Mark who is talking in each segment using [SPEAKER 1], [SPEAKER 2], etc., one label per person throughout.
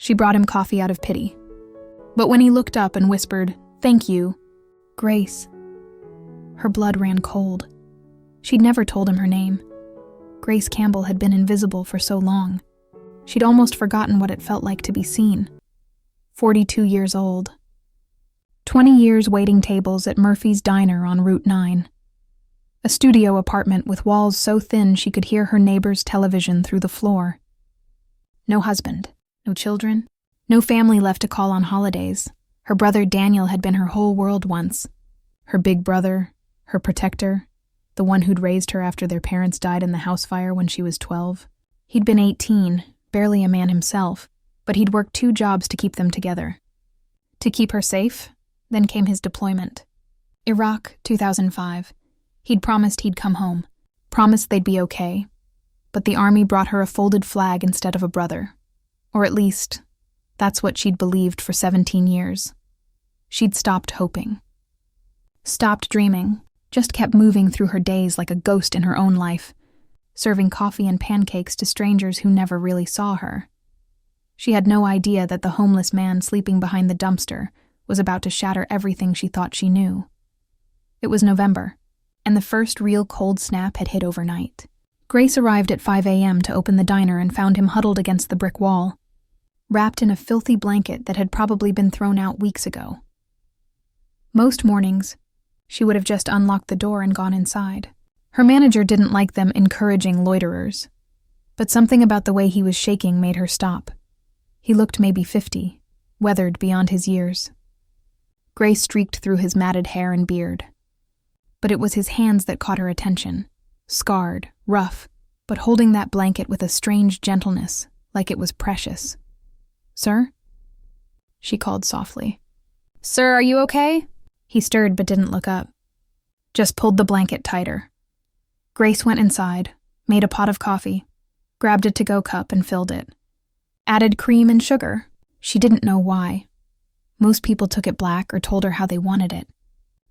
[SPEAKER 1] She brought him coffee out of pity. But when he looked up and whispered, "Thank you, Grace," her blood ran cold. She'd never told him her name. Grace Campbell had been invisible for so long. She'd almost forgotten what it felt like to be seen. 42 years old. 20 years waiting tables at Murphy's Diner on Route 9. A studio apartment with walls so thin she could hear her neighbor's television through the floor. No husband, no children, no family left to call on holidays. Her brother Daniel had been her whole world once. Her big brother, her protector, the one who'd raised her after their parents died in the house fire when she was 12. He'd been 18, barely a man himself, but he'd worked 2 jobs to keep them together. To keep her safe, then came his deployment. Iraq, 2005. He'd promised he'd come home, promised they'd be okay, but the army brought her a folded flag instead of a brother. Or at least, that's what she'd believed for 17 years. She'd stopped hoping. Stopped dreaming, just kept moving through her days like a ghost in her own life, serving coffee and pancakes to strangers who never really saw her. She had no idea that the homeless man sleeping behind the dumpster was about to shatter everything she thought she knew. It was November, and the first real cold snap had hit overnight. Grace arrived at 5 a.m. to open the diner and found him huddled against the brick wall, wrapped in a filthy blanket that had probably been thrown out weeks ago. Most mornings, she would have just unlocked the door and gone inside. Her manager didn't like them encouraging loiterers, but something about the way he was shaking made her stop. He looked maybe 50, weathered beyond his years. Gray streaked through his matted hair and beard. But it was his hands that caught her attention, scarred, rough, but holding that blanket with a strange gentleness, like it was precious. "Sir?" she called softly. "Sir, are you okay?" He stirred but didn't look up. Just pulled the blanket tighter. Grace went inside, made a pot of coffee, grabbed a to-go cup and filled it. Added cream and sugar. She didn't know why. Most people took it black or told her how they wanted it.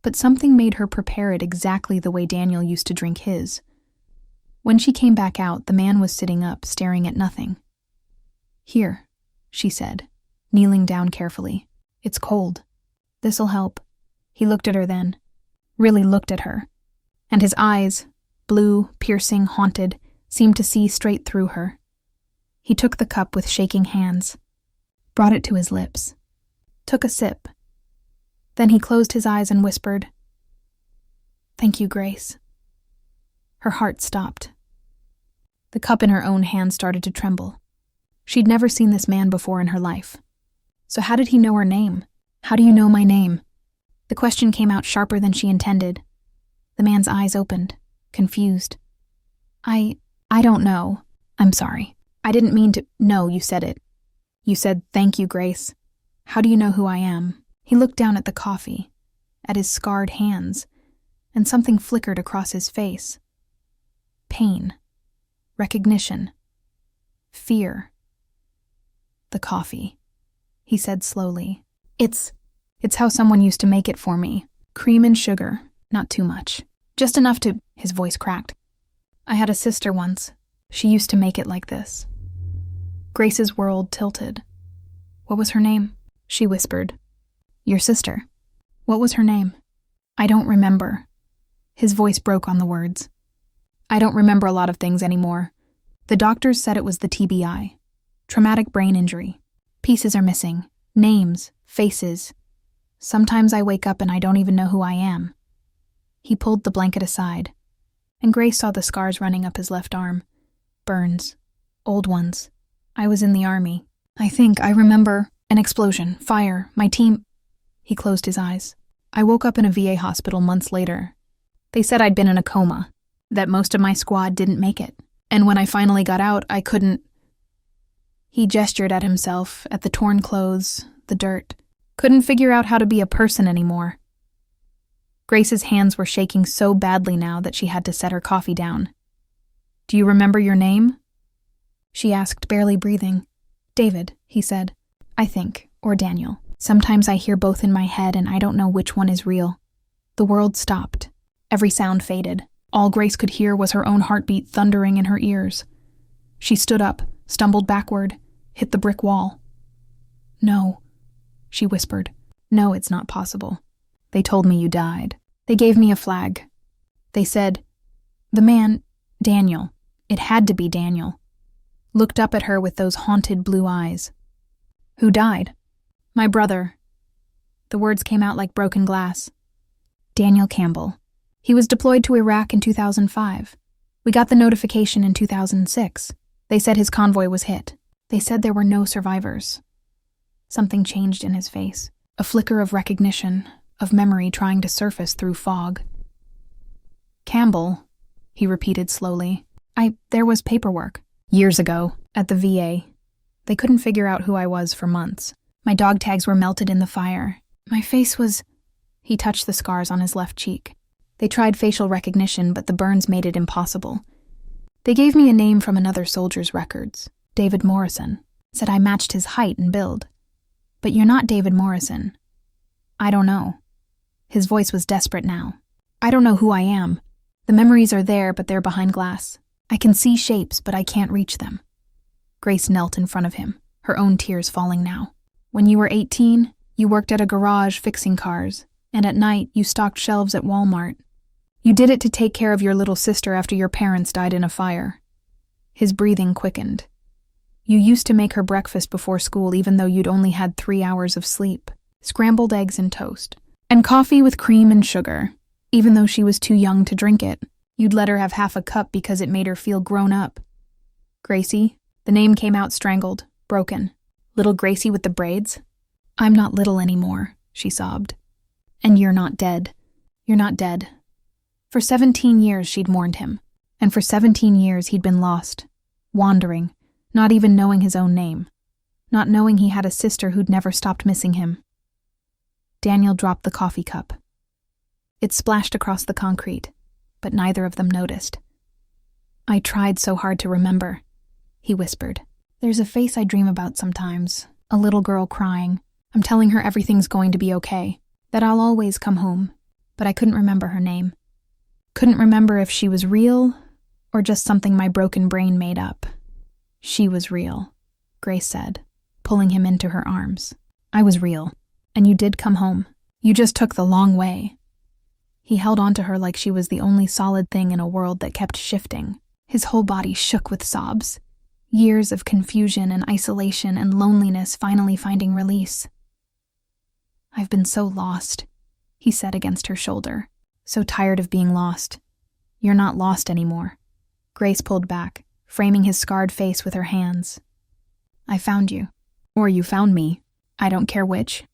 [SPEAKER 1] But something made her prepare it exactly the way Daniel used to drink his. When she came back out, the man was sitting up, staring at nothing. "Here," she said, kneeling down carefully. "It's cold. This'll help." He looked at her then, really looked at her, and his eyes, blue, piercing, haunted, seemed to see straight through her. He took the cup with shaking hands, brought it to his lips, took a sip. Then he closed his eyes and whispered, "Thank you, Grace." Her heart stopped. The cup in her own hand started to tremble. She'd never seen this man before in her life. So how did he know her name? "How do you know my name?" The question came out sharper than she intended. The man's eyes opened, confused. I don't know. I'm sorry. I didn't mean to." "No, you said it. You said, 'Thank you, Grace.' How do you know who I am?" He looked down at the coffee, at his scarred hands, and something flickered across his face. Pain. Recognition. Fear. "The coffee," he said slowly. It's how someone used to make it for me. Cream and sugar, not too much. Just enough to..." His voice cracked. "I had a sister once. She used to make it like this." Grace's world tilted. "What was her name?" she whispered. "Your sister. What was her name?" "I don't remember." His voice broke on the words. "I don't remember a lot of things anymore. The doctors said it was the TBI. Traumatic brain injury. Pieces are missing. Names, faces. Sometimes I wake up and I don't even know who I am." He pulled the blanket aside, and Grace saw the scars running up his left arm. Burns. Old ones. "I was in the army. I think I remember an explosion, fire, my team..." He closed his eyes. "I woke up in a VA hospital months later. They said I'd been in a coma, that most of my squad didn't make it. And when I finally got out, I couldn't..." He gestured at himself, at the torn clothes, the dirt. Couldn't figure out how to be a person anymore. Grace's hands were shaking so badly now that she had to set her coffee down. "Do you remember your name?" she asked, barely breathing. "David," he said. "I think, or Daniel. Sometimes I hear both in my head and I don't know which one is real." The world stopped. Every sound faded. All Grace could hear was her own heartbeat thundering in her ears. She stood up, stumbled backward, hit the brick wall. No, she whispered. No, it's not possible. They told me you died. They gave me a flag. They said, the man, Daniel, it had to be Daniel, looked up at her with those haunted blue eyes. Who died? My brother. The words came out like broken glass. Daniel Campbell. He was deployed to Iraq in 2005. We got the notification in 2006. They said his convoy was hit. They said there were no survivors. Something changed in his face. A flicker of recognition, of memory trying to surface through fog. Campbell, he repeated slowly. There was paperwork. Years ago, at the VA. They couldn't figure out who I was for months. My dog tags were melted in the fire. My face was... He touched the scars on his left cheek. They tried facial recognition, but the burns made it impossible. They gave me a name from another soldier's records. David Morrison. Said I matched his height and build. But you're not David Morrison. I don't know. His voice was desperate now. I don't know who I am. The memories are there, but they're behind glass. I can see shapes, but I can't reach them. Grace knelt in front of him, her own tears falling now. When you were 18, you worked at a garage fixing cars, and at night you stocked shelves at Walmart. You did it to take care of your little sister after your parents died in a fire. His breathing quickened. You used to make her breakfast before school even though you'd only had 3 hours of sleep. Scrambled eggs and toast. And coffee with cream and sugar, even though she was too young to drink it. You'd let her have half a cup because it made her feel grown up. Gracie, the name came out strangled, broken. Little Gracie with the braids? I'm not little anymore, she sobbed. And you're not dead. You're not dead. For 17 years she'd mourned him, and for 17 years he'd been lost, wandering, not even knowing his own name, not knowing he had a sister who'd never stopped missing him. Daniel dropped the coffee cup. It splashed across the concrete, but neither of them noticed. I tried so hard to remember, he whispered. There's a face I dream about sometimes, a little girl crying. I'm telling her everything's going to be okay, that I'll always come home, but I couldn't remember her name. Couldn't remember if she was real or just something my broken brain made up. She was real, Grace said, pulling him into her arms. I was real, and you did come home. You just took the long way. He held onto her like she was the only solid thing in a world that kept shifting. His whole body shook with sobs. Years of confusion and isolation and loneliness finally finding release. I've been so lost, he said against her shoulder. So tired of being lost. You're not lost anymore. Grace pulled back, framing his scarred face with her hands. I found you. Or you found me. I don't care which.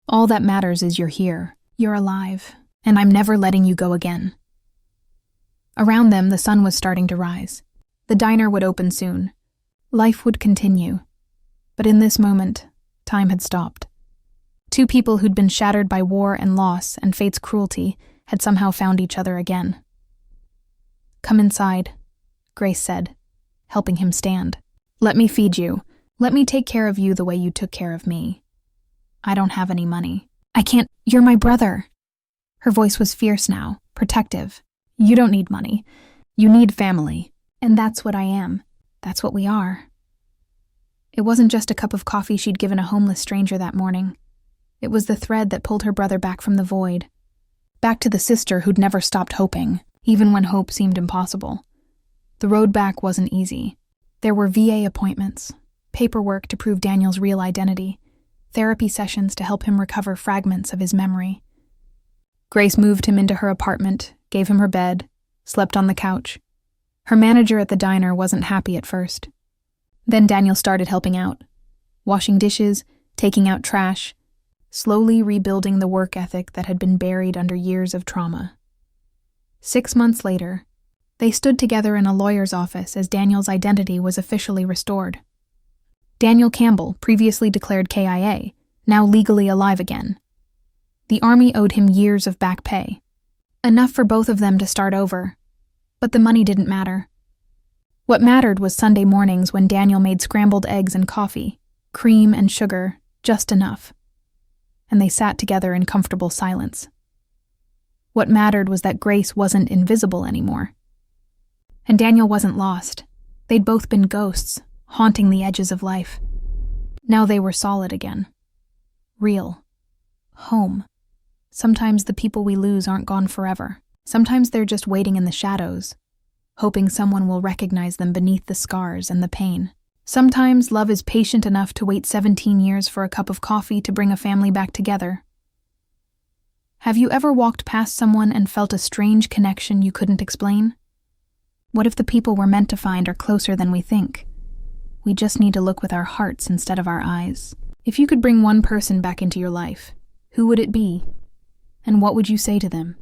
[SPEAKER 1] All that matters is you're here. You're alive. And I'm never letting you go again. Around them, the sun was starting to rise. The diner would open soon. Life would continue. But in this moment, time had stopped. Two people who'd been shattered by war and loss and fate's cruelty had somehow found each other again. Come inside, Grace said, helping him stand. Let me feed you. Let me take care of you the way you took care of me. I don't have any money. I can't. You're my brother. Her voice was fierce now, protective. You don't need money. You need family. And that's what I am. That's what we are. It wasn't just a cup of coffee she'd given a homeless stranger that morning. It was the thread that pulled her brother back from the void. Back to the sister who'd never stopped hoping, even when hope seemed impossible. The road back wasn't easy. There were VA appointments, paperwork to prove Daniel's real identity, therapy sessions to help him recover fragments of his memory. Grace moved him into her apartment, gave him her bed, slept on the couch. Her manager at the diner wasn't happy at first. Then Daniel started helping out, washing dishes, taking out trash, slowly rebuilding the work ethic that had been buried under years of trauma. 6 months later, they stood together in a lawyer's office as Daniel's identity was officially restored. Daniel Campbell, previously declared KIA, now legally alive again. The Army owed him years of back pay, enough for both of them to start over, but the money didn't matter. What mattered was Sunday mornings when Daniel made scrambled eggs and coffee, cream and sugar, just enough. And they sat together in comfortable silence. What mattered was that Grace wasn't invisible anymore. And Daniel wasn't lost. They'd both been ghosts, haunting the edges of life. Now they were solid again, real. Home. Sometimes the people we lose aren't gone forever. Sometimes they're just waiting in the shadows, hoping someone will recognize them beneath the scars and the pain. Sometimes love is patient enough to wait 17 years for a cup of coffee to bring a family back together. Have you ever walked past someone and felt a strange connection you couldn't explain? What if the people we're meant to find are closer than we think? We just need to look with our hearts instead of our eyes. If you could bring one person back into your life, who would it be? And what would you say to them?